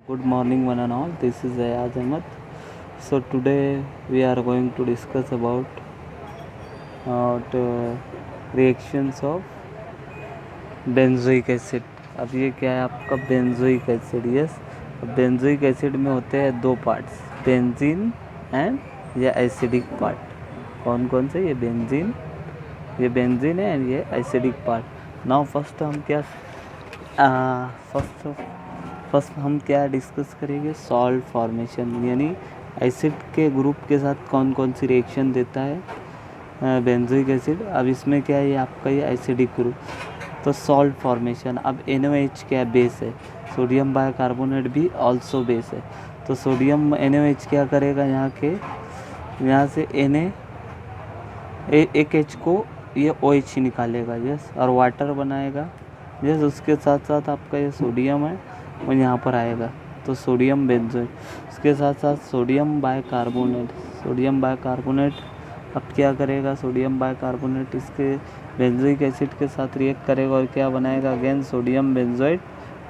Good morning, one and all. This is Ayaz Ahmed. So today we are going to discuss about reactions of benzoic acid. अब ये क्या है आपका benzoic acid. Yes, benzoic acid में होते हैं दो पार्ट्स, बेंजीन एंड ये एसिडिक पार्ट. कौन कौन से? ये बेंजीन है एंड ये एसिडिक पार्ट. नाउ फर्स्ट हम क्या डिस्कस करेंगे? सॉल्ट फॉर्मेशन, यानी एसिड के ग्रुप के साथ कौन कौन सी रिएक्शन देता है बेंजोइक एसिड. अब इसमें क्या है, ये आपका ये एसिडिक ग्रुप, तो सॉल्ट फॉर्मेशन. अब NaOH क्या है? बेस है. सोडियम बाइकार्बोनेट भी ऑल्सो बेस है. तो सोडियम NaOH क्या करेगा, यहाँ से एक H को ये OH निकालेगा. यस, और वाटर बनाएगा. यस, उसके साथ साथ आपका ये सोडियम है और यहाँ पर आएगा तो सोडियम बेंजोइट. उसके साथ साथ सोडियम बाइकार्बोनेट अब क्या करेगा? सोडियम बाइकार्बोनेट इसके बेंजोइक एसिड के साथ रिएक्ट करेगा और क्या बनाएगा? Again sodium benzoate.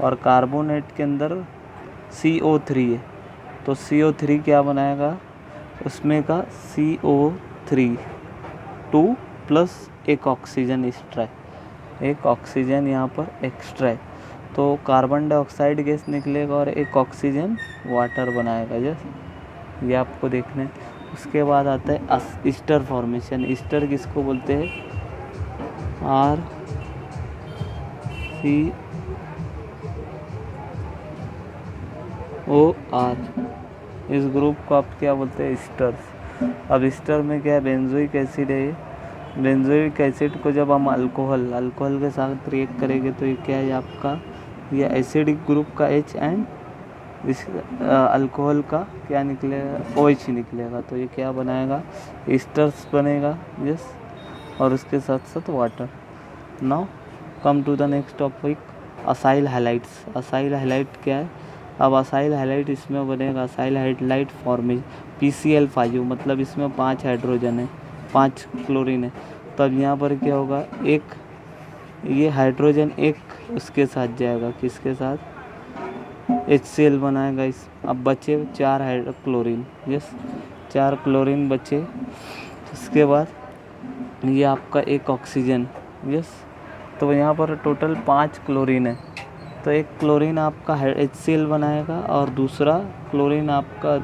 और कार्बोनेट के अंदर CO3 है तो CO3 क्या बनाएगा? उसमें का CO3 2 प्लस एक ऑक्सीजन एक्स्ट्रा है, एक ऑक्सीजन यहाँ पर एक्स्ट्रा है, तो कार्बन डाइऑक्साइड गैस निकलेगा और एक ऑक्सीजन वाटर बनाएगा. यस, ये आपको देखना है. उसके बाद आता है ईस्टर फॉर्मेशन. ईस्टर किसको बोलते हैं? RCOR. इस ग्रुप को आप क्या बोलते हैं? ईस्टर्स. अब ईस्टर में क्या है? बेंजोइक एसिड है. बेंजोइक एसिड को जब हम अल्कोहल के साथ रिएक्ट करेंगे तो ये क्या है आपका? ये एसिडिक ग्रुप का H एंड इस अल्कोहल का क्या निकलेगा? OH निकलेगा. तो ये क्या बनाएगा? ईस्टर्स बनेगा. यस, और उसके साथ साथ water. Now come to the next topic, acyl halides. Acyl halide क्या है? अब असाइल हैलाइड इसमें बनेगा असाइल हैलाइड फॉर्मेशन PCl5, मतलब इसमें 5 हाइड्रोजन है, 5 क्लोरीन है. तब यहाँ पर क्या होगा? एक ये हाइड्रोजन एक उसके साथ जाएगा, किसके साथ? HCl बनाएगा. इस अब बचे 4 क्लोरीन. यस, 4 क्लोरीन बचे. उसके बाद ये आपका एक ऑक्सीजन. यस, तो यहाँ पर टोटल 5 क्लोरीन है. तो एक क्लोरीन आपका HCl बनाएगा और दूसरा क्लोरीन आपका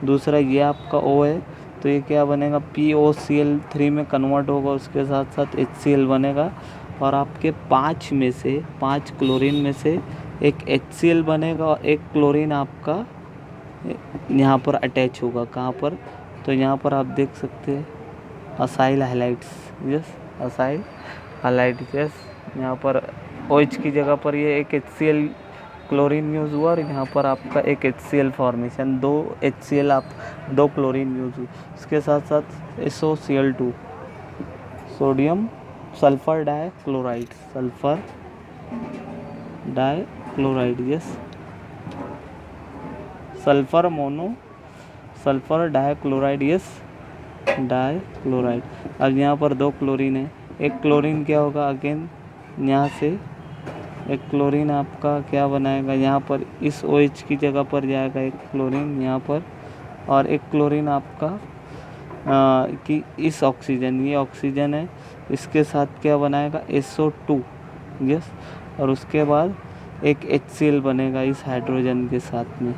दूसरा ये आपका O है, तो ये क्या बनेगा? POCl3 में कन्वर्ट होगा, उसके साथ साथ HCl बनेगा. और आपके 5 क्लोरीन में से एक HCl बनेगा और एक क्लोरीन आपका यहाँ पर अटैच होगा. कहाँ पर? तो यहाँ पर आप देख सकते हैं acyl halides. Yes, acyl halides. Yes, यहाँ पर OH की जगह पर ये एक HCl क्लोरीन यूज़ हुआ और यहाँ पर आपका एक HCl formation, 2 HCl 2 chlorine use हुई. उसके साथ साथ SOCl2, sodium sulphur dichloride. Yes, sulphur dichloride. Yes, dichloride. अब यहाँ पर 2 क्लोरीन है. एक क्लोरीन क्या होगा? अगेन यहाँ से एक क्लोरीन आपका क्या बनाएगा? यहाँ पर इस OH की जगह पर जाएगा एक क्लोरीन यहाँ पर, और एक क्लोरीन आपका कि इस ऑक्सीजन, ये ऑक्सीजन है, इसके साथ क्या बनाएगा? SO2. यस, और उसके बाद एक HCl बनेगा इस हाइड्रोजन के साथ में,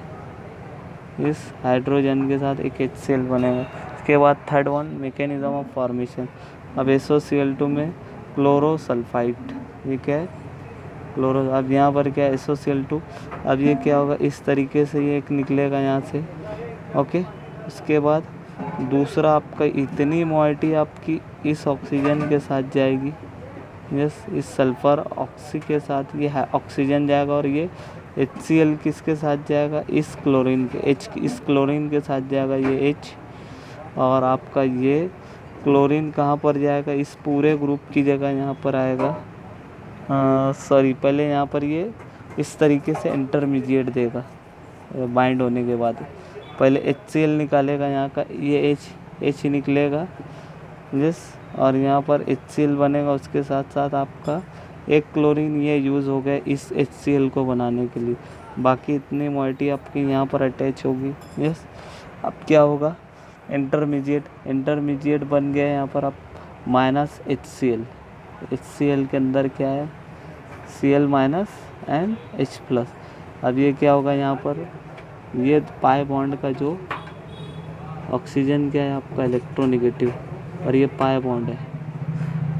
इस हाइड्रोजन के साथ एक HCl बनेगा. उसके बाद third one, mechanism of formation. अब SOCl2 में क्लोरोसल्फाइड, ये क्या है? क्लोरो. अब यहाँ पर क्या है? SOCl2. अब ये क्या होगा? इस तरीके से ये एक निकलेगा यहाँ से. ओके, उसके बाद दूसरा आपका इतनी मोइटी आपकी इस ऑक्सीजन के साथ जाएगी. यस, इस सल्फ़र ऑक्सी के साथ ये ऑक्सीजन जाएगा और ये HCl किसके साथ जाएगा? इस क्लोरीन के इस क्लोरीन के साथ जाएगा ये H. और आपका ये क्लोरीन कहाँ पर जाएगा? इस पूरे ग्रुप की जगह यहाँ पर आएगा. पहले यहाँ पर ये इस तरीके से इंटरमीडिएट देगा बाइंड होने के बाद. पहले HCl निकालेगा यहाँ का, ये H निकलेगा. यस, और यहाँ पर HCl बनेगा. उसके साथ साथ आपका एक क्लोरीन ये यूज़ हो गया इस HCl को बनाने के लिए. बाकी इतनी मॉइटी आपकी यहाँ पर अटैच होगी। यस, अब क्या होगा, इंटरमीडिएट बन गया यहाँ पर आप माइनस HCl। HCl के अंदर क्या है, Cl minus and H plus. अब ये क्या होगा यहाँ पर, ये पाई बॉन्ड का जो ऑक्सीजन क्या है आपका इलेक्ट्रोनेगेटिव, और ये पाई बॉन्ड है।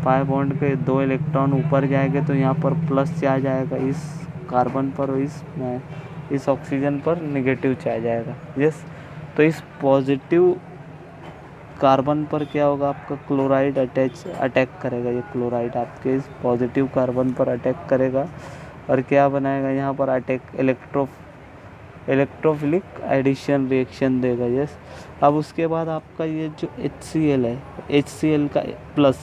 पाई बॉन्ड के 2 इलेक्ट्रॉन ऊपर जाएंगे तो यहाँ पर प्लस चार्ज आएगा इस कार्बन पर, और इस ऑक्सीजन पर नेगेटिव चार्ज आएगा। यस, तो इस पॉजिटिव कार्बन पर क्या होगा, आपका क्लोराइड अटैक करेगा। ये क्लोराइड आपके इस पॉजिटिव कार्बन पर अटैक करेगा और क्या बनाएगा यहाँ पर, इलेक्ट्रोफिलिक एडिशन रिएक्शन देगा। यस, अब उसके बाद आपका ये जो HCl है, HCl का प्लस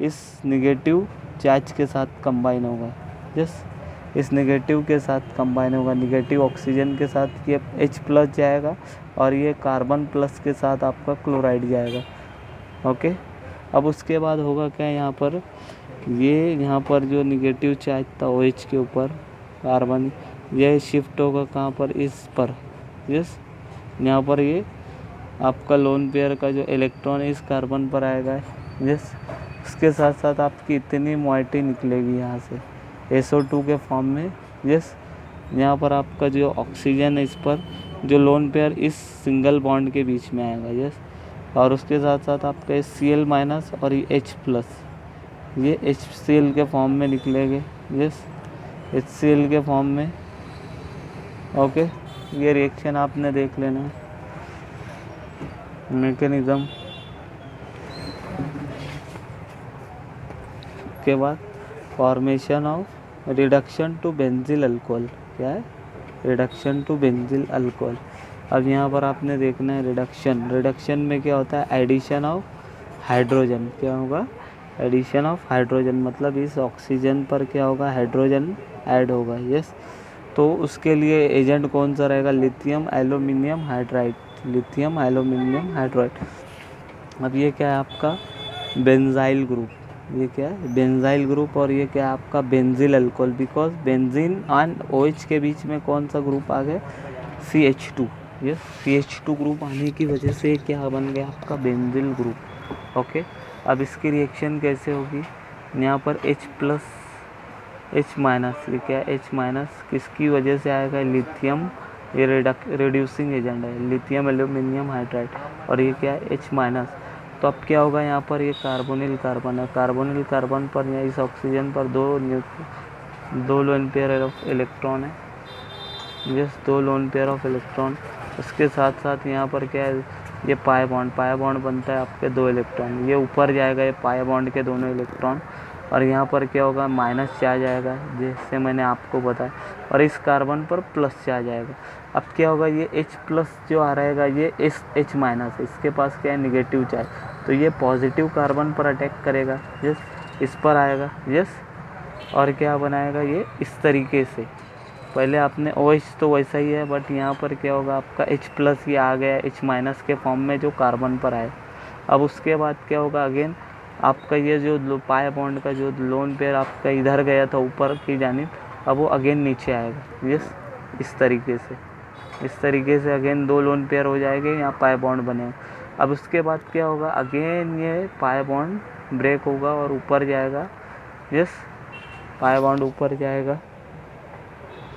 इस नेगेटिव चार्ज के साथ कंबाइन होगा। यस, इस नेगेटिव के साथ कंबाइन होगा, नेगेटिव ऑक्सीजन के साथ ये H प्लस जाएगा और ये कार्बन प्लस के साथ आपका क्लोराइड जाएगा। ओके, अब उसके बाद होगा क्या यहाँ पर, ये यहाँ पर जो नेगेटिव चार्ज था OH के ऊपर कार्बन, यह शिफ्ट होगा कहाँ पर, इस पर। यस, यहाँ पर ये आपका लोन पेयर का जो इलेक्ट्रॉन इस कार्बन पर आएगा। यस, उसके साथ साथ आपकी इतनी मॉइटी निकलेगी यहाँ से SO2 के फॉर्म में। यस, यहाँ पर आपका जो ऑक्सीजन है इस पर जो लोन पेयर इस सिंगल बॉन्ड के बीच में आएगा। यस, और उसके साथ साथ आपका Cl माइनस और ये H प्लस, ये HCl के फॉर्म में निकलेंगे। यस, HCl के फॉर्म में। ओके, ये रिएक्शन आपने देख लेना है, मैकेनिज्म के बाद formation of reduction to benzyl alcohol. क्या है, रिडक्शन टू बेंजिल अल्कोहल। अब यहाँ पर आपने देखना है रिडक्शन में क्या होता है, एडिशन ऑफ हाइड्रोजन। क्या होगा, एडिशन ऑफ हाइड्रोजन, मतलब इस ऑक्सीजन पर क्या होगा, हाइड्रोजन ऐड होगा। यस, तो उसके लिए एजेंट कौन सा रहेगा, lithium aluminium hydride, lithium aluminium hydride. अब ये क्या है आपका बेंजाइल ग्रुप, ये क्या है बेंजाइल ग्रुप, और ये क्या है आपका benzyl alcohol, because benzene and OH के बीच में कौन सा ग्रुप आ गया, CH2। यस, CH2 ग्रुप आने की वजह से क्या बन गया आपका बेंजिल ग्रुप। ओके, अब इसकी रिएक्शन कैसे होगी, यहाँ पर H प्लस H माइनस, ये क्या है H माइनस किसकी वजह से आएगा, लिथियम, ये रिड्यूसिंग एजेंट है, लिथियम एल्यूमिनियम हाइड्राइड, और ये क्या है H माइनस। तो अब क्या होगा यहाँ पर, ये कार्बोनिल कार्बन है, कार्बोनिल कार्बन पर या इस ऑक्सीजन पर दो लोन पेयर ऑफ इलेक्ट्रॉन है। Yes, 2 lone pair of electron. उसके साथ साथ यहाँ पर क्या है, ये पाई बॉन्ड बनता है आपके 2 इलेक्ट्रॉन, ये ऊपर जाएगा ये पाई बॉन्ड के दोनों इलेक्ट्रॉन, और यहाँ पर क्या होगा, माइनस चार्ज आएगा जैसे मैंने आपको बताया, और इस कार्बन पर प्लस चार्ज आएगा। अब क्या होगा, ये H प्लस जो आ रहेगा, ये H माइनस, इसके पास क्या है नेगेटिव चार्ज, तो ये पॉजिटिव कार्बन पर अटैक करेगा। यस, इस पर आएगा। यस, और क्या बनाएगा ये इस तरीके से, पहले आपने OH तो वैसा ही है, बट यहाँ पर क्या होगा आपका H प्लस, ये आ गया H माइनस के फॉर्म में जो कार्बन पर आए। अब उसके बाद क्या होगा, अगेन आपका ये जो पाई बॉन्ड का जो लोन पेयर आपका इधर गया था ऊपर की जानिब, अब वो अगेन नीचे आएगा। यस, इस तरीके से अगेन 2 लोन पेयर हो जाएंगे, यहाँ पाई बॉन्ड बनेगा। अब उसके बाद क्या होगा, अगेन ये पाई बॉन्ड ब्रेक होगा और ऊपर जाएगा। यस, पाई बॉन्ड ऊपर जाएगा।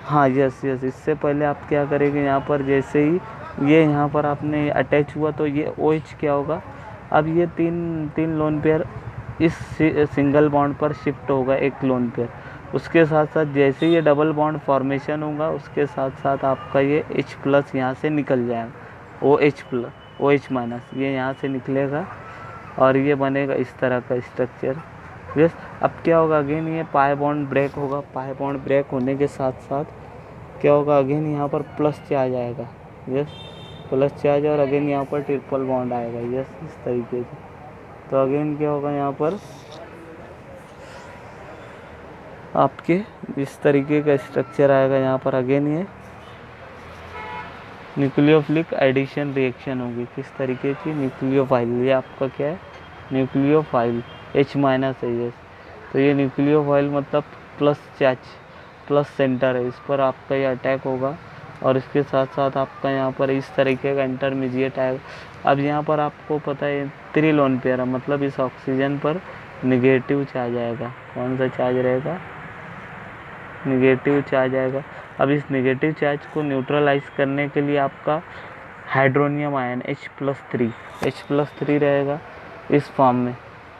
हाँ, यस, इससे पहले आप क्या करेंगे, यहाँ पर जैसे ही ये यहाँ पर आपने अटैच हुआ तो ये OH क्या होगा, अब ये तीन लोन पेयर इस सिंगल बॉन्ड पर शिफ्ट होगा, एक लोन पेयर। उसके साथ साथ जैसे ही ये डबल बॉन्ड फॉर्मेशन होगा, उसके साथ साथ आपका ये H प्लस यहाँ से निकल जाएगा, OH माइनस ये यहाँ से निकलेगा और ये बनेगा इस तरह का स्ट्रक्चर। यस, अब क्या होगा, अगेन ये पाई बॉन्ड ब्रेक होगा, पाई बॉन्ड ब्रेक होने के साथ साथ क्या होगा, अगेन यहाँ पर प्लस चार्ज आएगा। यस, प्लस चार्ज, और अगेन यहाँ पर ट्रिपल बॉन्ड आएगा। यस, इस तरीके से। तो अगेन क्या होगा, यहाँ पर आपके इस तरीके का स्ट्रक्चर आएगा। यहाँ पर अगेन ये न्यूक्लियोफिलिक एडिशन रिएक्शन होगी, किस तरीके की, न्यूक्लियोफाइल, ये आपका क्या है, न्यूक्लियोफाइल H माइनस है। यस, तो ये न्यूक्लियोफाइल मतलब प्लस चार्ज, प्लस सेंटर है, इस पर आपका ये अटैक होगा और इसके साथ साथ आपका यहाँ पर इस तरीके का इंटरमीडिएट आएगा। अब यहाँ पर आपको पता है 3 लोन पेयर है, मतलब इस ऑक्सीजन पर निगेटिव चार्ज आएगा। कौन सा चार्ज रहेगा? निगेटिव चार्ज आएगा। अब इस निगेटिव चार्ज को न्यूट्रलाइज करने के लिए आपका हाइड्रोनियम आयन H+3 रहेगा इस फॉर्म में।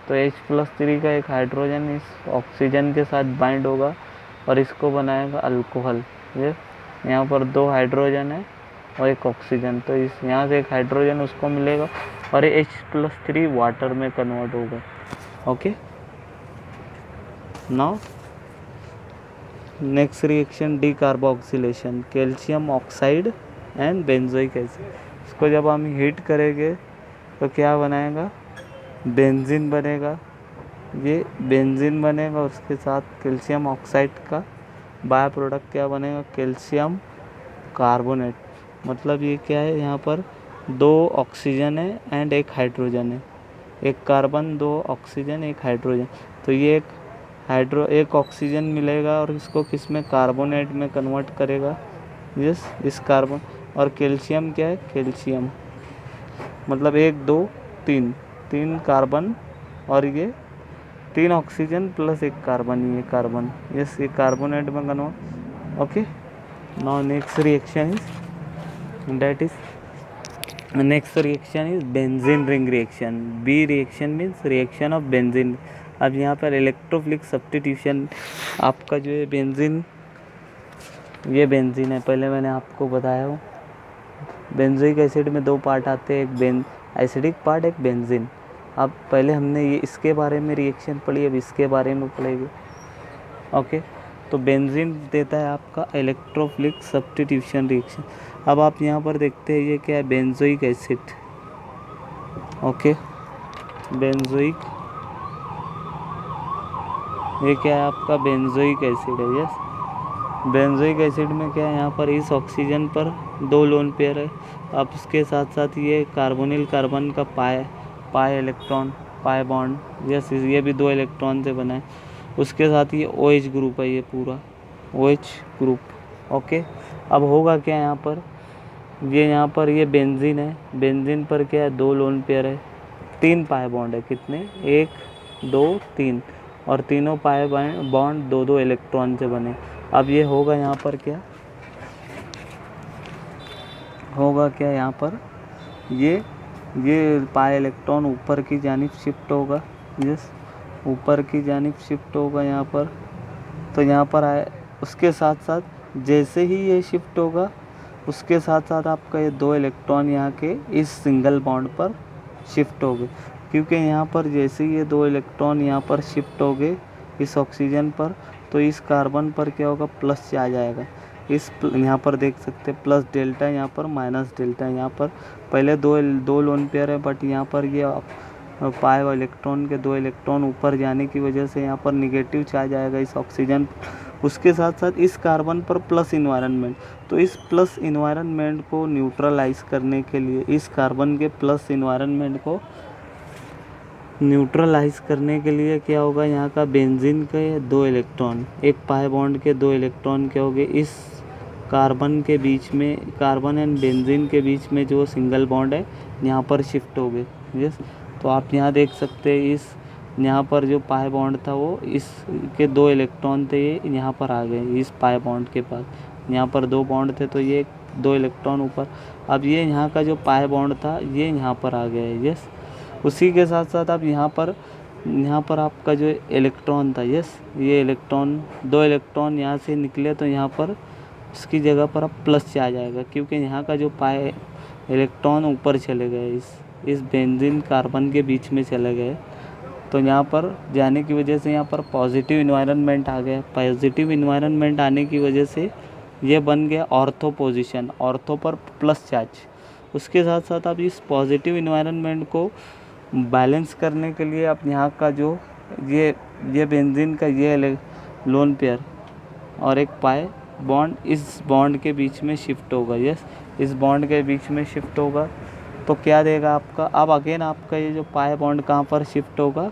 तो H+3 का एक हाइड्रोजन इस ऑक्सीजन के साथ बाइंड होगा और इसको बनाएगा अल्कोहल। ये यहाँ पर 2 हाइड्रोजन है और एक ऑक्सीजन, तो इस यहाँ से एक हाइड्रोजन उसको मिलेगा और ये H+3 वाटर में कन्वर्ट होगा। Okay, now next reaction decarboxylation, calcium oxide and benzoic acid. इसको जब हम हीट करेंगे तो क्या बनाएगा? बेंजीन बनेगा। ये बेंजीन बनेगा, उसके साथ कैल्शियम ऑक्साइड का बाय प्रोडक्ट क्या बनेगा? Calcium carbonate. मतलब ये क्या है? यहाँ पर 2 ऑक्सीजन है एंड एक हाइड्रोजन है, एक कार्बन 2 ऑक्सीजन एक हाइड्रोजन। तो ये एक ऑक्सीजन मिलेगा और इसको किस में? कार्बोनेट में कन्वर्ट करेगा। यस, इस कार्बन और कैल्शियम क्या है? कैल्शियम मतलब 1 2 3 कार्बन और ये 3 ऑक्सीजन प्लस एक कार्बन, ये कार्बन। यस, ये कार्बोनेट में convert. Okay, now next reaction is benzene ring reaction. B reaction means reaction of benzene. अब यहाँ पर इलेक्ट्रोफिलिक सब्स्टिट्यूशन, आपका जो है बेंजीन, ये बेंजीन है, पहले मैंने आपको बताया हूँ। बेंजोइक एसिड में 2 पार्ट आते हैं, एक एसिडिक पार्ट, एक बेंजीन। अब पहले हमने ये इसके बारे में रिएक्शन पढ़ी, अब इसके बारे में पढ़ेंगे। ओके, तो बेंजीन देता है आपका इलेक्ट्रोफिलिक सब्स्टिट्यूशन रिएक्शन। अब आप यहाँ पर देखते हैं ये क्या है? Benzoic acid. ओके, बेंजोइक, ये क्या है आपका? बेंजोइक एसिड है। यस, बेंजोइक एसिड में क्या है? यहाँ पर इस ऑक्सीजन पर 2 लोन पेयर है। अब उसके साथ साथ ये कार्बोनिल कार्बन का pi electron, pi bond, yes, ये भी 2 इलेक्ट्रॉन से बना है। उसके साथ ये OH ग्रुप है, ये पूरा OH ग्रुप। ओके, अब होगा क्या यहाँ पर? यहाँ पर ये बेंजीन है, बेंजीन पर क्या है? 2 लोन पेयर है, 3 पाई बॉन्ड है। कितने? 1 2 3, और तीनों पाई बॉन्ड 2 इलेक्ट्रॉन से बने। अब ये होगा यहाँ पर क्या होगा? क्या यहाँ पर ये पाई इलेक्ट्रॉन ऊपर की जानिब शिफ्ट होगा। यस, ऊपर की जानिब शिफ्ट होगा यहाँ पर। तो यहाँ पर आए, उसके साथ साथ जैसे ही ये शिफ्ट होगा, उसके साथ साथ आपका ये 2 इलेक्ट्रॉन यहाँ के इस सिंगल बॉन्ड पर शिफ्ट हो गए, क्योंकि यहाँ पर जैसे ही ये 2 इलेक्ट्रॉन यहाँ पर शिफ्ट हो गए इस ऑक्सीजन पर, तो इस कार्बन पर क्या होगा? प्लस आ जाएगा। यहाँ पर देख सकते हैं प्लस डेल्टा, यहाँ पर माइनस डेल्टा। यहाँ पर पहले 2 लोन पेयर है, बट यहाँ पर ये पाई इलेक्ट्रॉन के 2 इलेक्ट्रॉन ऊपर जाने की वजह से यहाँ पर निगेटिव चार्ज आएगा इस ऑक्सीजन। उसके साथ साथ इस कार्बन पर प्लस इन्वायरमेंट, तो इस प्लस इन्वायरमेंट को न्यूट्रलाइज करने के लिए, इस कार्बन के प्लस इन्वायरमेंट को न्यूट्रलाइज करने के लिए क्या होगा? यहाँ का बेंजीन के 2 इलेक्ट्रॉन, एक पाई बॉन्ड के 2 इलेक्ट्रॉन क्या हो गए? इस कार्बन के बीच में, कार्बन एंड बेंजीन के बीच में जो सिंगल बॉन्ड है यहाँ पर शिफ्ट हो गए। यस, तो आप यहाँ देख सकते हैं इस यहाँ पर जो पाई बॉन्ड था वो इसके 2 इलेक्ट्रॉन थे, ये यहाँ पर आ गए इस पाई बॉन्ड के पास। यहाँ पर 2 बॉन्ड थे, तो ये 2 इलेक्ट्रॉन ऊपर। अब ये यहाँ का जो पाई बॉन्ड था ये यहाँ पर आ गया है। यस, उसी के साथ साथ अब यहाँ पर आपका जो इलेक्ट्रॉन था, यस, ये इलेक्ट्रॉन 2 इलेक्ट्रॉन यहाँ से निकले, तो यहाँ पर इसकी जगह पर अब प्लस आ जाएगा, क्योंकि यहाँ का जो पाई इलेक्ट्रॉन ऊपर चले गए, इस बेंजीन कार्बन के बीच में चले गए। तो यहाँ पर जाने की वजह से यहाँ पर पॉजिटिव इन्वायरमेंट आ गया। पॉजिटिव इन्वायरमेंट आने की वजह से ये बन गया ऑर्थो पोजीशन, ऑर्थो पर प्लस चार्ज। उसके साथ साथ अब इस पॉजिटिव इन्वायरमेंट को बैलेंस करने के लिए अब यहाँ का जो ये बेंजीन का ये लोन पेयर और एक पाई बॉन्ड इस बॉन्ड के बीच में शिफ्ट होगा। यस, इस बॉन्ड के बीच में शिफ्ट होगा, तो क्या देगा आपका? अब अगेन आपका ये जो पाई बॉन्ड कहाँ पर शिफ्ट होगा?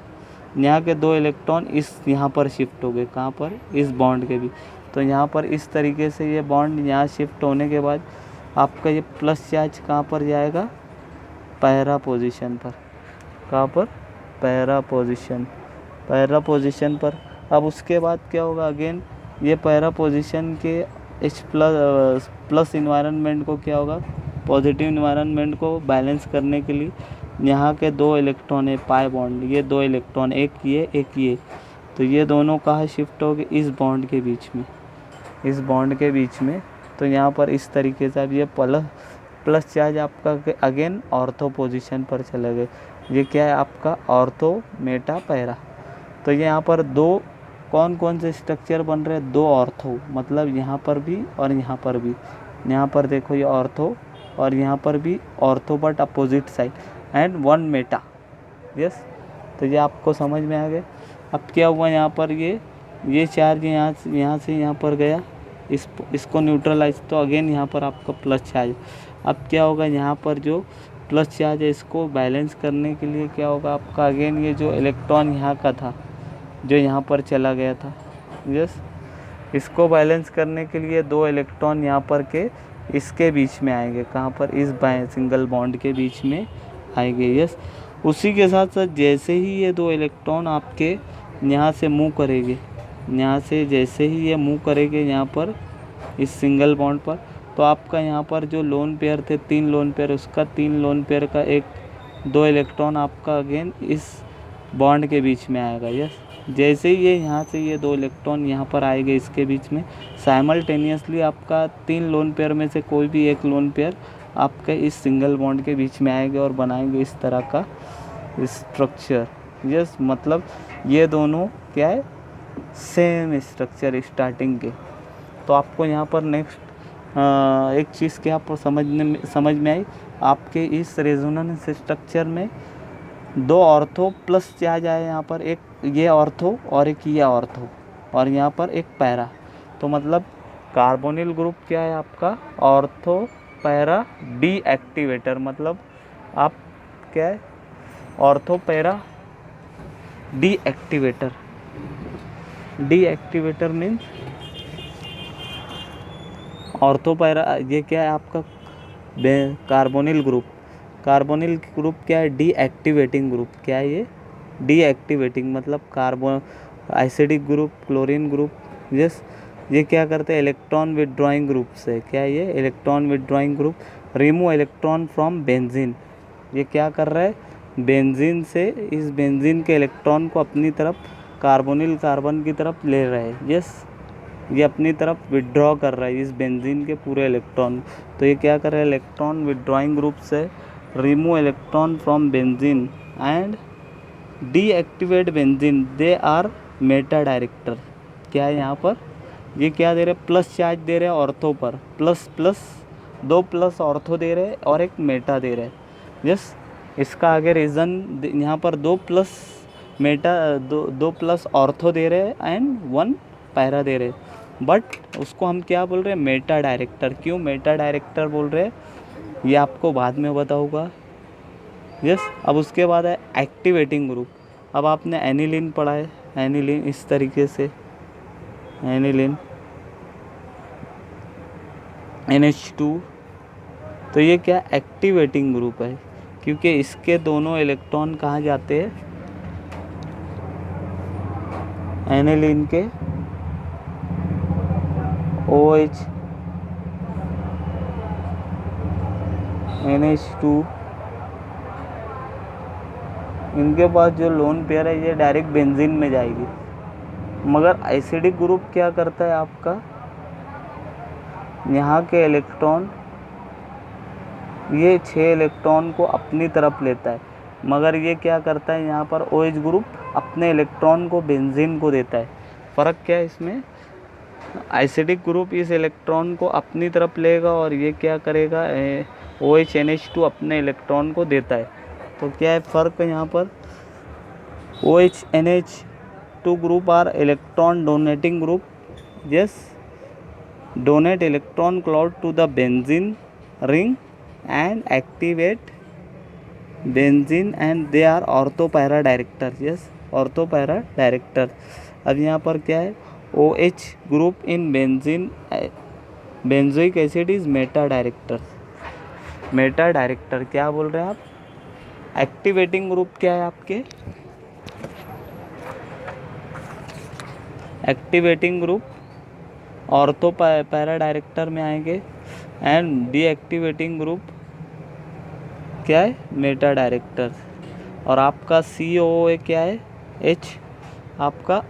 यहाँ के 2 इलेक्ट्रॉन यहाँ पर शिफ्ट हो गए। कहाँ पर? इस बॉन्ड के भी। तो यहाँ पर इस तरीके से ये बॉन्ड यहाँ शिफ्ट होने के बाद आपका ये प्लस चार्ज कहाँ पर जाएगा, पैरा पोजीशन पर। कहाँ पर, पैरा पोजीशन पर। अब उसके बाद क्या होगा, अगेन ये पैरा पोजीशन के इस प्लस इन्वायरमेंट को क्या होगा, पॉजिटिव इन्वायरमेंट को बैलेंस करने के लिए यहाँ के 2 इलेक्ट्रॉन है पाई बॉन्ड, ये 2 इलेक्ट्रॉन, एक ये, तो ये दोनों कहाँ शिफ्ट हो गए, इस बॉन्ड के बीच में। तो यहाँ पर इस तरीके से अब ये प्लस चार्ज आपका अगेन ऑर्थो पोजीशन पर चले गए। ये क्या है आपका, ऑर्थो मेटा पैरा। तो यहाँ पर 2 कौन से स्ट्रक्चर बन रहे हैं, 2 ऑर्थो, मतलब यहाँ पर भी और यहाँ पर भी। यहाँ पर देखो ये ऑर्थो और यहाँ पर भी ortho but opposite side, and 1 Meta. Yes, तो ये आपको समझ में आ गया। अब क्या हुआ, यहाँ पर ये चार्ज यहाँ से यहाँ पर गया, इसको न्यूट्रलाइज, तो अगेन यहाँ पर आपका प्लस चार्ज। अब क्या होगा, यहाँ पर जो प्लस चार्ज है इसको बैलेंस करने के लिए क्या होगा आपका, अगेन ये जो इलेक्ट्रॉन यहाँ का था जो यहाँ पर चला गया था, यस, इसको बैलेंस करने के लिए 2 इलेक्ट्रॉन यहाँ पर के इसके बीच में आएंगे, कहाँ पर, इस सिंगल बॉन्ड के बीच में आएंगे। यस, उसी के साथ साथ जैसे ही ये 2 इलेक्ट्रॉन आपके यहाँ से मूव करेंगे, जैसे ही ये मूव करेंगे यहाँ पर इस सिंगल बॉन्ड पर, तो आपका यहाँ पर जो लोन पेयर थे 3 लोन पेयर, उसका 3 लोन पेयर का 2 इलेक्ट्रॉन आपका अगेन इस बॉन्ड के बीच में आएगा। यस, जैसे ही ये यहाँ से ये 2 इलेक्ट्रॉन यहाँ पर आएंगे इसके बीच में, साइमल्टेनियसली आपका 3 लोन पेयर में से कोई भी एक लोन पेयर आपके इस सिंगल बॉन्ड के बीच में आएंगे और बनाएंगे इस तरह का स्ट्रक्चर। यस, मतलब ये दोनों क्या है, सेम स्ट्रक्चर स्टार्टिंग के। तो आपको यहाँ पर नेक्स्ट एक चीज़ क्या आपको समझ में आई, आपके इस रेजोनेंस स्ट्रक्चर में 2 ऑर्थो प्लस चार्ज आए, यहाँ पर एक ये ऑर्थो और एक ये ऑर्थो, और यहाँ पर एक पैरा। तो मतलब कार्बोनिल ग्रुप क्या है आपका, ऑर्थो पैरा डीएक्टिवेटर, मतलब आप क्या है, ortho para deactivator means ortho para, ये क्या है आपका कार्बोनिल ग्रुप क्या है, डीएक्टिवेटिंग ग्रुप। क्या है ये, डीएक्टिवेटिंग, मतलब carbon acidic group, chlorine group. Yes, ये क्या करते हैं, इलेक्ट्रॉन विथड्रॉइंग ग्रुप से, क्या है ये, electron withdrawing group, remove electron from benzene. ये क्या कर रहा है, बेंजीन से इस बेंजीन के इलेक्ट्रॉन को अपनी तरफ कार्बोनिल कार्बन की तरफ ले रहा है। यस, ये अपनी तरफ विड्रॉ कर रहा है इस बेंजीन के पूरे इलेक्ट्रॉन। तो ये क्या कर रहा है, इलेक्ट्रॉन विथड्रॉइंग ग्रुप से remove electron from benzene and deactivate benzene, they are meta director. क्या है यहाँ पर, ये क्या दे रहे हैं, प्लस चार्ज दे रहे हैं ऑर्थो पर, प्लस 2 प्लस ऑर्थो दे रहे हैं और एक मेटा दे रहे हैं। यस, इसका आगे रीज़न यहाँ पर 2 प्लस मेटा, 2 प्लस ऑर्थो दे रहे हैं एंड 1 पैरा दे रहे हैं, बट उसको हम क्या बोल रहे हैं, मेटा डायरेक्टर। क्यों मेटा डायरेक्टर बोल रहे हैं, ये आपको बाद में बताऊंगा। यस, अब उसके बाद है एक्टिवेटिंग ग्रुप। अब आपने एनिलीन पढ़ा है, एनिलीन इस तरीके से, एनिलीन NH2, तो ये क्या एक्टिवेटिंग ग्रुप है, क्योंकि इसके दोनों इलेक्ट्रॉन कहाँ जाते हैं, एनिलीन के OH NH2, इनके पास जो लोन पेयर है ये डायरेक्ट बेंजीन में जाएगी। मगर एसिडिक ग्रुप क्या करता है आपका, यहाँ के इलेक्ट्रॉन, ये 6 इलेक्ट्रॉन को अपनी तरफ लेता है, मगर ये क्या करता है, यहाँ पर OH ग्रुप अपने इलेक्ट्रॉन को बेंजीन को देता है। फ़र्क क्या है इसमें, एसिडिक ग्रुप इस इलेक्ट्रॉन को अपनी तरफ लेगा और ये क्या करेगा, OH NH2 अपने इलेक्ट्रॉन को देता है। तो क्या है फ़र्क है यहाँ पर, OH NH2 group are electron donating group, yes, donate electron cloud to the benzene ring and activate benzene and they are ortho para director। yes, ortho para director। अब यहाँ पर क्या है, OH group in benzoic acid is meta director. Meta director क्या बोल रहे हैं आप? एक्टिवेटिंग ग्रुप क्या है आपके? Activating group ortho para director में आएंगे एंड डीएक्टिवेटिंग ग्रुप क्या है? Meta director. और आपका COOA क्या है? H आपका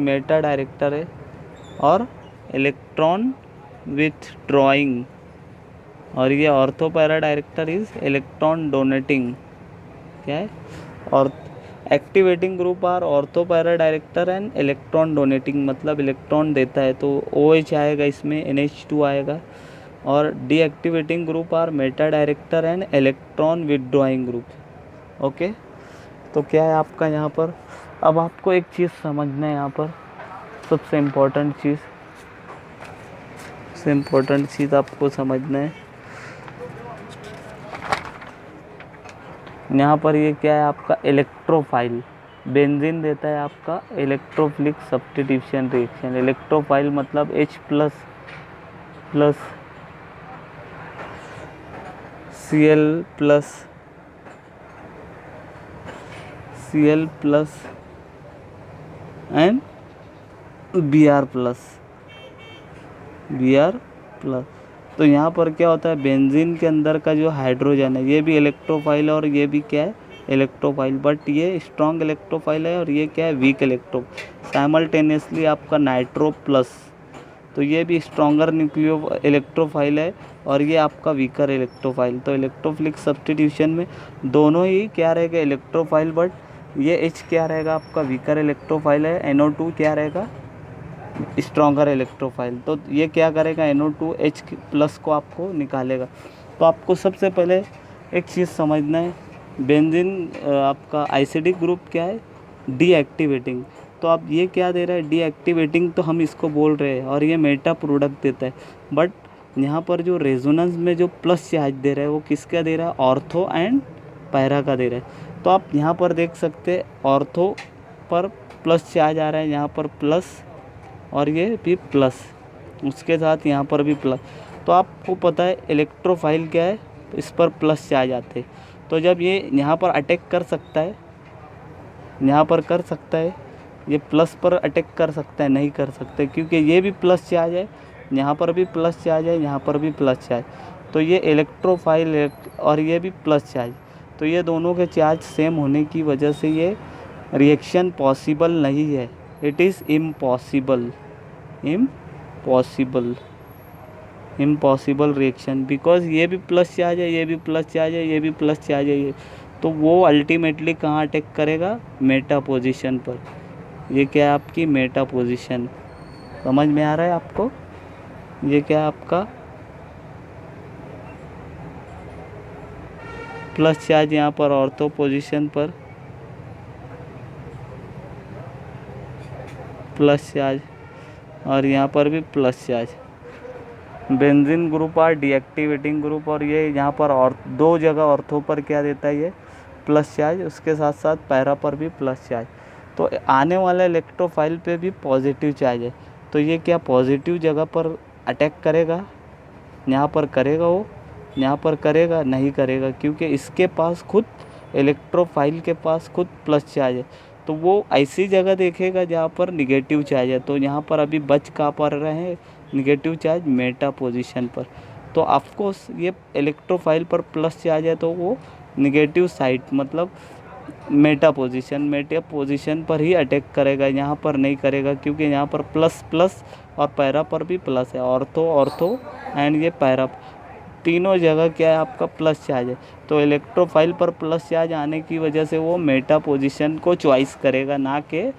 मेटा डायरेक्टर है और इलेक्ट्रॉन विथड्रॉइंग, और ये ortho para director is electron donating. क्या है? और activating group are ortho para director and electron donating, मतलब इलेक्ट्रॉन देता है तो OH आएगा, इसमें NH2 आएगा। और deactivating group are meta director and electron withdrawing group. Okay, तो क्या है आपका यहाँ पर? अब आपको एक चीज़ समझना है यहाँ पर, सबसे इम्पोर्टेंट चीज़ आपको समझना है। यहाँ पर ये क्या है आपका? इलेक्ट्रोफाइल। बेंजीन देता है आपका इलेक्ट्रोफिलिक सब्स्टिट्यूशन रिएक्शन। इलेक्ट्रोफाइल मतलब H plus Cl plus and Br plus. तो यहाँ पर क्या होता है? बेंजीन के अंदर का जो हाइड्रोजन है ये भी इलेक्ट्रोफाइल है और ये भी क्या है? इलेक्ट्रोफाइल, बट ये स्ट्रॉन्ग इलेक्ट्रोफाइल है और ये क्या है? वीक साइमल्टेनियसली आपका नाइट्रो प्लस, तो ये भी स्ट्रॉन्गर न्यूक्लियो इलेक्ट्रोफाइल है और ये आपका वीकर इलेक्ट्रोफाइल। तो इलेक्ट्रोफिलिक सब्स्टिट्यूशन में दोनों ही क्या रहेगा? इलेक्ट्रोफाइल, बट ये H क्या रहेगा आपका? वीकर इलेक्ट्रोफाइल है। NO2 क्या रहेगा? Stronger electrophile. तो ये क्या करेगा? NO2H प्लस को आपको निकालेगा। तो आपको सबसे पहले एक चीज़ समझना है, बेंजीन आपका एसिडिक ग्रुप क्या है? डीएक्टिवेटिंग। तो आप ये क्या दे रहा है? डीएक्टिवेटिंग, तो हम इसको बोल रहे हैं और ये मेटा प्रोडक्ट देता है। बट यहाँ पर जो रेजोनेंस में जो प्लस चार्ज दे रहा है वो किसका दे रहा है? ऑर्थो एंड पैरा का दे रहा है। तो आप यहाँ पर देख सकते हैं ऑर्थो पर प्लस चार्ज आ रहा है, यहाँ पर प्लस और ये भी प्लस, उसके साथ यहाँ पर भी प्लस। तो आपको पता है इलेक्ट्रोफाइल क्या है? इस पर प्लस चार्ज आते हैं। तो जब ये यहाँ पर अटैक कर सकता है, यहाँ पर कर सकता है, ये प्लस पर अटैक कर सकता है? नहीं कर सकते, क्योंकि ये भी प्लस चार्ज है, यहाँ पर भी प्लस चार्ज है, यहाँ पर भी प्लस चार्ज। तो ये इलेक्ट्रोफाइल और ये भी प्लस चार्ज, तो ये दोनों के चार्ज सेम होने की वजह से ये रिएक्शन पॉसिबल नहीं है। It is impossible reaction, because ये भी प्लस चार्ज है, ये भी प्लस चार्ज है, ये भी प्लस चार्ज है, ये तो वो अल्टीमेटली कहाँ अटैक करेगा? मेटा पोजीशन पर। ये क्या है आपकी? Meta position. समझ में आ रहा है आपको? ये क्या है आपका? प्लस चार्ज यहाँ पर ऑर्थो पोजीशन पर, प्लस चार्ज, और यहाँ पर भी प्लस चार्ज। बेंजीन ग्रुप और डीएक्टिवेटिंग ग्रुप, और ये यहाँ पर और दो जगह ऑर्थो पर क्या देता है? ये प्लस चार्ज, उसके साथ साथ पैरा पर भी प्लस चार्ज। तो आने वाला इलेक्ट्रोफाइल पे भी पॉजिटिव चार्ज है, तो ये क्या पॉजिटिव जगह पर अटैक करेगा? यहाँ पर करेगा वो? यहाँ पर करेगा? नहीं करेगा, क्योंकि इसके पास खुद इलेक्ट्रोफाइल के पास खुद प्लस चार्ज है। तो वो ऐसी जगह देखेगा जहाँ पर निगेटिव चार्ज है। तो यहाँ पर अभी बच कहाँ पर रहे हैं? निगेटिव चार्ज मेटा पोजीशन पर। तो ऑफकोर्स ये इलेक्ट्रोफाइल पर प्लस चार्ज है तो वो निगेटिव साइड मतलब मेटा पोजीशन पर ही अटैक करेगा, यहाँ पर नहीं करेगा, क्योंकि यहाँ पर प्लस और पैरा पर भी प्लस है। ऑर्थो एंड ये पैरा, तीनों जगह क्या है आपका? प्लस चार्ज है। तो इलेक्ट्रोफाइल पर प्लस चार्ज आने की वजह से वो मेटा पोजीशन को चॉइस करेगा, ना कि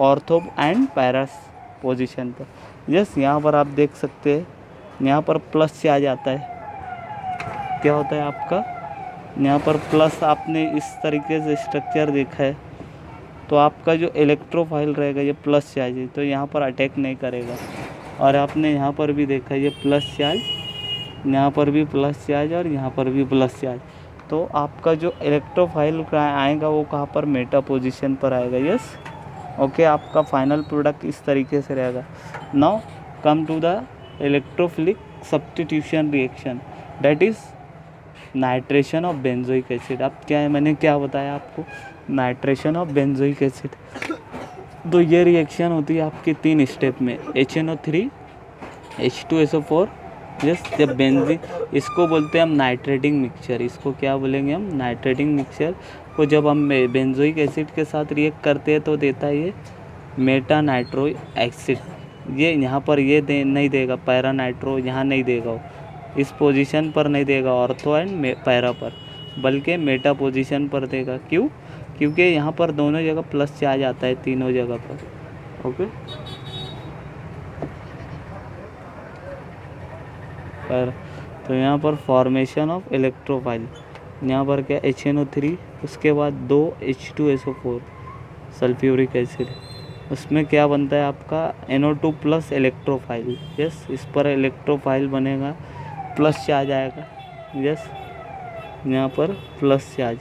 ऑर्थो एंड पैरा पोजीशन पर। यस, यहाँ पर आप देख सकते हैं, यहाँ पर प्लस चार्ज आता है। क्या होता है आपका? यहाँ पर प्लस, आपने इस तरीके से स्ट्रक्चर देखा है, तो आपका जो इलेक्ट्रोफाइल रहेगा ये प्लस चार्ज है, तो यहाँ पर अटैक नहीं करेगा। और आपने यहाँ पर भी देखा ये प्लस चार्ज, यहाँ पर भी प्लस चार्ज और यहाँ पर भी प्लस चार्ज। तो आपका जो इलेक्ट्रोफाइल आएगा वो कहाँ पर? मेटा पोजीशन पर आएगा। यस, ओके, आपका फाइनल प्रोडक्ट इस तरीके से रहेगा। Now come to the electrophilic substitution reaction, that is nitration of benzoic acid. अब क्या है, मैंने क्या बताया आपको, नाइट्रेशन ऑफ बेंजोइक एसिड। तो ये रिएक्शन होती है आपकी 3 स्टेप में, HNO3 H2SO4, यस, जब बेंजीन, इसको बोलते हैं हम नाइट्रेटिंग मिक्सचर। इसको क्या बोलेंगे हम, नाइट्रेटिंग मिक्सचर को जब हम बेंजोइक एसिड के साथ रिएक्ट करते हैं तो देता है ये मेटा नाइट्रो एसिड। ये यहाँ पर ये नहीं देगा, पैरा नाइट्रो यहाँ नहीं देगा, वो इस पोजीशन पर नहीं देगा ऑर्थो एंड पैरा पर, बल्कि मेटा पोजीशन पर देगा। क्यों? क्योंकि यहाँ पर दोनों जगह प्लस चार्ज आता है, तीनों जगह पर। ओके, पर तो यहाँ पर फॉर्मेशन ऑफ इलेक्ट्रोफाइल, यहाँ पर क्या HNO3, उसके बाद 2 H2SO4 सल्फ्यूरिक एसिड, उसमें क्या बनता है आपका NO2 प्लस इलेक्ट्रोफाइल। यस, इस पर इलेक्ट्रोफाइल बनेगा, प्लस चार्ज आएगा। यस, यहाँ पर plus charge.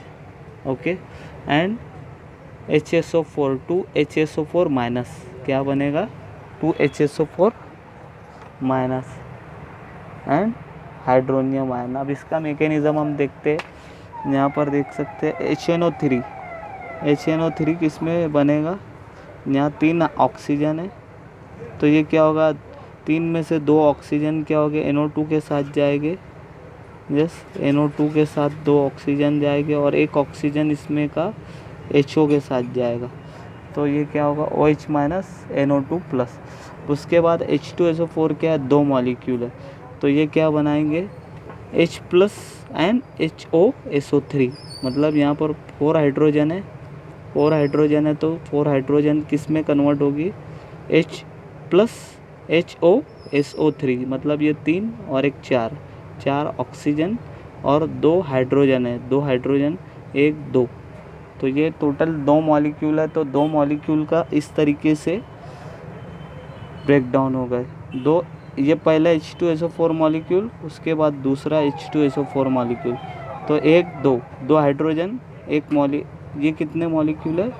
Okay, and HSO4 2 HSO4 minus, क्या बनेगा 2 HSO4 minus and hydronium ion. अब इसका मैकेनिज्म हम देखते हैं, यहाँ पर देख सकते हैं HNO3 किस में बनेगा, यहाँ 3 ऑक्सीजन है, तो ये क्या होगा, 3 में से 2 ऑक्सीजन क्या हो गए, NO2 के साथ जाएंगे। यस, NO2 के साथ 2 ऑक्सीजन जाएंगे और 1 ऑक्सीजन इसमें का HO के साथ जाएगा, तो ये क्या होगा OH माइनस NO2 प्लस। उसके बाद H2SO4 क्या है, 2 मॉलिक्यूल है, तो ये क्या बनाएंगे H प्लस एंड HOSO3, मतलब यहाँ पर 4 हाइड्रोजन है, 4 हाइड्रोजन है, तो 4 हाइड्रोजन किस में कन्वर्ट होगी, H प्लस HOSO3, मतलब ये 3 और एक 4 ऑक्सीजन और 2 हाइड्रोजन है, 2 हाइड्रोजन 1 2, तो ये टोटल 2 मॉलिक्यूल है, तो 2 मॉलिक्यूल का इस तरीके से ब्रेक डाउन हो गए। 2, ये पहला H2SO4 मॉलिक्यूल, उसके बाद दूसरा H2SO4 मॉलिक्यूल, तो 1 2 हाइड्रोजन, ये कितने मॉलिक्यूल है,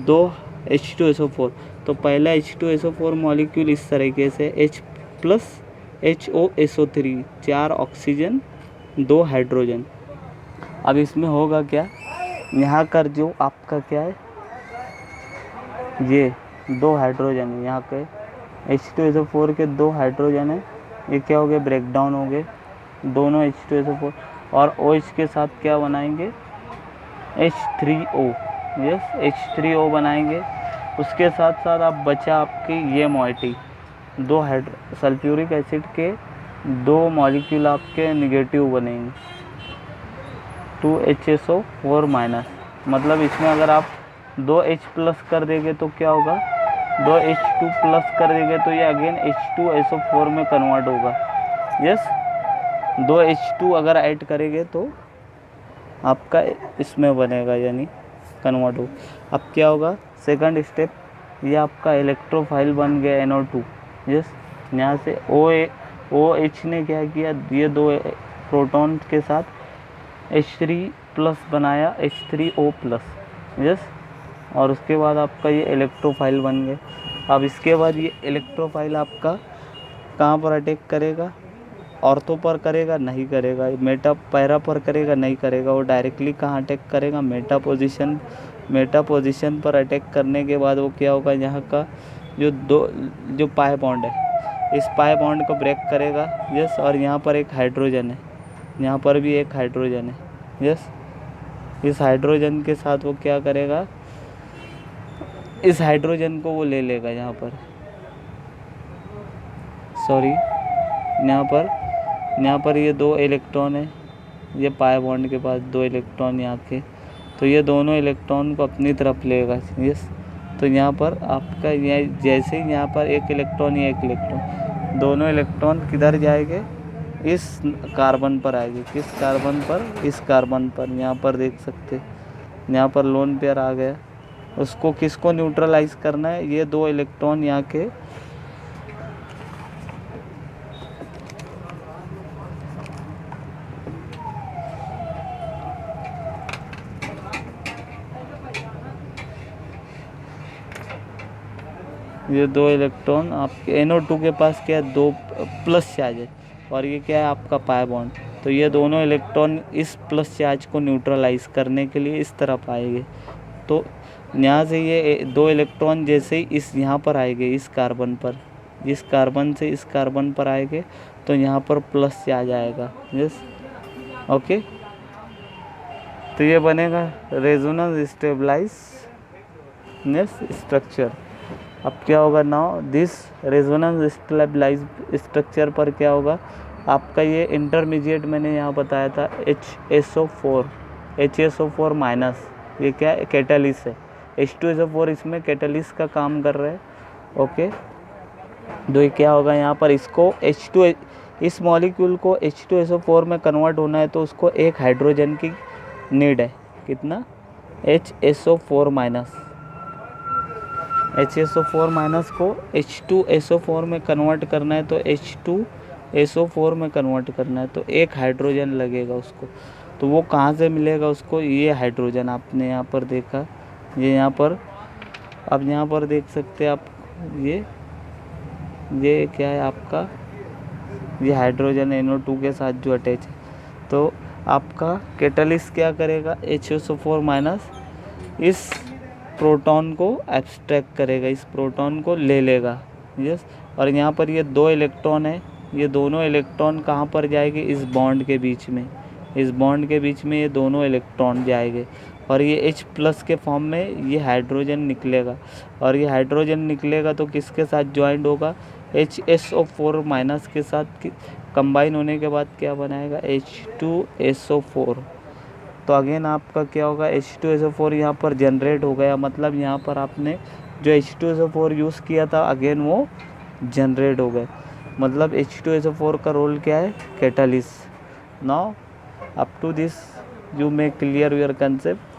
2 H2SO4, तो पहला H2SO4 मॉलिक्यूल इस तरीके से H plus HOSO3, 4 oxygen 2 hydrogen. अब इसमें होगा क्या, यहाँ कर जो आपका क्या है, ये 2 हाइड्रोजन है, यहाँ के H2SO4 के 2 हाइड्रोजन है, ये क्या हो गए, ब्रेक डाउन हो गए दोनों H2SO4, और OH के साथ क्या बनाएंगे, H3O। यस, H3O बनाएंगे। उसके साथ साथ आप बचा आपकी ये मोइटी, 2 सल्फ्यूरिक एसिड के 2 मॉलिक्यूल आपके निगेटिव बनेंगे, 2 HSO4 माइनस, मतलब इसमें अगर आप 2 H प्लस कर देंगे तो क्या होगा, 2 H2 प्लस कर देंगे तो ये अगेन H2SO4 में कन्वर्ट होगा। यस, 2 H2 अगर ऐड करेंगे तो आपका इसमें बनेगा, यानी कन्वर्ट हो। अब क्या होगा, सेकंड स्टेप, ये आपका इलेक्ट्रोफाइल बन गया NO2। यस, यहाँ से OH ने क्या किया, ये 2 प्रोटॉन के साथ H3 प्लस बनाया, H3O प्लस। यस, और उसके बाद आपका ये इलेक्ट्रोफाइल बन गए। अब इसके बाद ये इलेक्ट्रोफाइल आपका कहाँ पर अटैक करेगा, ऑर्थो पर करेगा, नहीं करेगा, मेटा पैरा पर करेगा, नहीं करेगा, वो डायरेक्टली कहाँ अटैक करेगा, मेटा पोजीशन पर अटैक करने के बाद वो क्या होगा, यहाँ का जो पाई बॉन्ड है, इस पाई बॉन्ड को ब्रेक करेगा। यस, और यहाँ पर एक हाइड्रोजन है, यहाँ पर भी एक हाइड्रोजन है। यस, इस हाइड्रोजन के साथ वो क्या करेगा, इस हाइड्रोजन को वो ले लेगा, यहाँ पर सॉरी, यहाँ पर ये 2 इलेक्ट्रॉन है, ये पाई बॉन्ड के पास 2 इलेक्ट्रॉन यहाँ के, तो ये दोनों इलेक्ट्रॉन को अपनी तरफ लेगा। यस, तो यहाँ पर आपका ये जैसे ही यहाँ पर एक इलेक्ट्रॉन, दोनों इलेक्ट्रॉन किधर जाएंगे, इस कार्बन पर आएगी, किस कार्बन पर, इस कार्बन पर। यहाँ पर देख सकते, यहाँ पर लोन पेयर आ गया, उसको किसको न्यूट्रलाइज करना है, ये 2 इलेक्ट्रॉन यहाँ के ये 2 इलेक्ट्रॉन आपके NO2 के पास क्या है, 2 प्लस चार्ज है और ये क्या है आपका पाई बॉन्ड। तो ये दोनों इलेक्ट्रॉन इस प्लस चार्ज को न्यूट्रलाइज करने के लिए इस तरफ आएंगे। तो यहाँ से ये 2 इलेक्ट्रॉन जैसे ही इस यहाँ पर आएंगे, इस कार्बन पर, इस कार्बन से इस कार्बन पर आएंगे तो यहाँ पर प्लस चार्ज आएगा। Yes, okay. तो ये बनेगा रेजोनेंस स्टेबलाइज स्ट्रक्चर। अब क्या होगा, now this resonance stabilize structure पर क्या होगा आपका, ये इंटरमीडिएट मैंने यहाँ बताया था HSO4 माइनस, ये क्या है, कैटालिस्ट है। H2SO4 इसमें कैटालिस्ट का काम कर रहा है। ओके, तो ये क्या होगा यहाँ पर, इसको इस मॉलिक्यूल को H2SO4 में कन्वर्ट होना है तो उसको एक हाइड्रोजन की नीड है। कितना, HSO4 माइनस, HSO4 माइनस को H2SO4 में कन्वर्ट करना है तो H2SO4 में कन्वर्ट करना है तो एक हाइड्रोजन लगेगा उसको। तो वो कहाँ से मिलेगा उसको, ये हाइड्रोजन आपने यहाँ पर देखा, ये यहाँ पर, अब यहाँ पर देख सकते हैं आप, ये क्या है आपका, ये हाइड्रोजन NO2 के साथ जो अटैच है। तो आपका कैटालिस्ट क्या करेगा, HSO4 माइनस इस प्रोटॉन को एब्स्ट्रैक्ट करेगा, इस प्रोटॉन को ले लेगा। यस, और यहाँ पर ये 2 इलेक्ट्रॉन है, ये दोनों इलेक्ट्रॉन कहाँ पर जाएंगे, इस बॉन्ड के बीच में, इस बॉन्ड के बीच में ये दोनों इलेक्ट्रॉन जाएंगे और ये H प्लस के फॉर्म में ये हाइड्रोजन निकलेगा। और ये हाइड्रोजन निकलेगा तो किसके साथ ज्वाइंट होगा, HSO4 माइनस के साथ कंबाइन होने के बाद क्या बनाएगा, H2SO4। तो अगेन आपका क्या होगा, H2SO4 यहाँ पर जनरेट हो गया, मतलब यहाँ पर आपने जो H2SO4 यूज़ किया था अगेन वो जनरेट हो गए। मतलब H2SO4 का रोल क्या है, catalyst. Now up to this you may clear your concept.